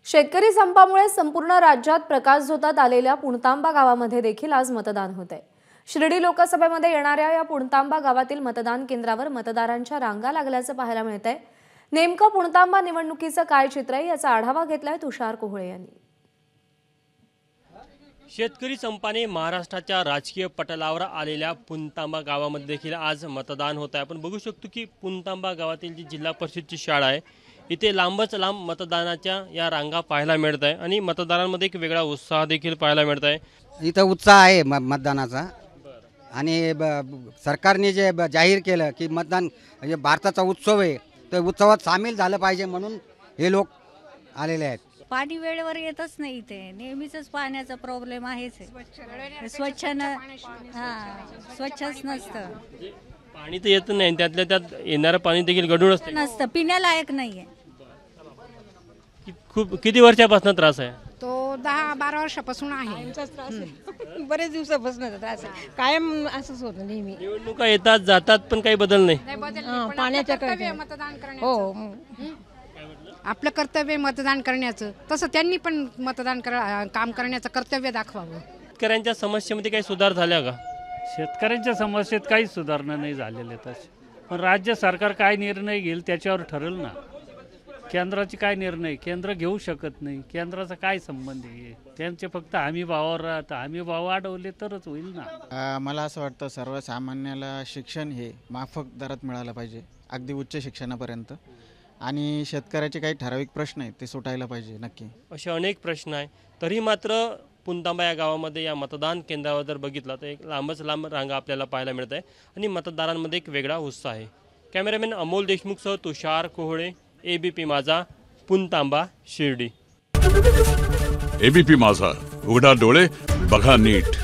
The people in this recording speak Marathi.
शेतकरी संपामुळे संपूर्ण राज्यात प्रकाशझोतात आलेल्या पुणतांबा गावामध्ये देखील आज मतदान होत आहे। शिर्डी लोकसभेमध्ये येणाऱ्या या पुणतांबा गावातील मतदान केंद्रावर मतदारांच्या रांगा लागल्याचं पाहायला मिळतंय। नेमकं पुणतांबा निवडणुकीचं काय चित्र आहे याचा आढावा घेतलाय तुषार कोहळे यांनी। शेतकरी संपाने महाराष्ट्राच्या राजकीय पटलावर आलेल्या पुणतांबा गावामध्ये देखील आज मतदान होत आहे। आपण बघू शकतो की पुणतांबा गावातील जी जिल्हा परिषदची शाळा आहे इथे लांबच लांब मतदानाच्या या रांगा पाहायला मिळत आहे आणि मतदारांमध्ये एक वेगळा उत्साह देखील पाहायला मिळत आहे। इथं उत्साह आहे मतदानाचा आणि सरकारने जे जाहीर केलं की मतदान म्हणजे भारताचा उत्सव आहे तर उत्सवात सामील झालं पाहिजे म्हणून हे लोक आलेले आहेत। पाणी वेळेवर येतच नाही, इथे नेहमीच पाण्याचा प्रॉब्लेम आहेच स्वच्छच नसतं। पाणी तर येत नाही, त्यातल्या त्यात येणारं पाणी देखील गढूळ नसतं, पिण्यालायक नाहीये। किती वर्षापासून त्रास आहे तो? 10-12 वर्षापासून आहे। बरेच दिवसापासून त्रास आहे, कायम असंच होतं नेहमी। निवडणुका येतात जातात पण काही बदल नाही। पाण्याच्या कर्तव्य मतदान करण्याचं, आपलं कर्तव्य मतदान करण्याचं, तसं त्यांनी पण मतदान काम करण्याचं कर्तव्य दाखवावं। शेतकऱ्यांच्या समस्येमध्ये काही सुधार झाल्या का? शेतकऱ्यांच्या समस्येत काही सुधारणा नाही झालेल्या तसे, पण राज्य सरकार काय निर्णय घेईल त्याच्यावर ठरेल ना। केंद्राचे काय निर्णय केंद्र घेऊ शकत नाही, केंद्राचा काय संबंध आहे? त्यांचे फक्त हमी भावावर राहतं, हमी भाव वाढवले तरच होईल ना। मला असं वाटतं सर्वसामान्याला शिक्षण हे माफक दरात मिळालं पाहिजे, अगदी उच्च शिक्षणापर्यंत, आणि शेतकऱ्याचे काही ठराविक प्रश्न आहेत ते सुटायला पाहिजे नक्की। असे अनेक प्रश्न आहे, तरी मात्र पुणतांबा या गावामध्ये या मतदान केंद्रावर जर बघितलं तर एक लांबच लांब रांगा आपल्याला पाहायला मिळत आहे आणि मतदारांमध्ये एक वेगळा उत्साह आहे। कॅमेरामॅन अमोल देशमुखसह तुषार कोहळे, एबीपी माझा, पुणतांबा, शिर्डी। एबीपी माझा, उघडा डोळे बघा नीट।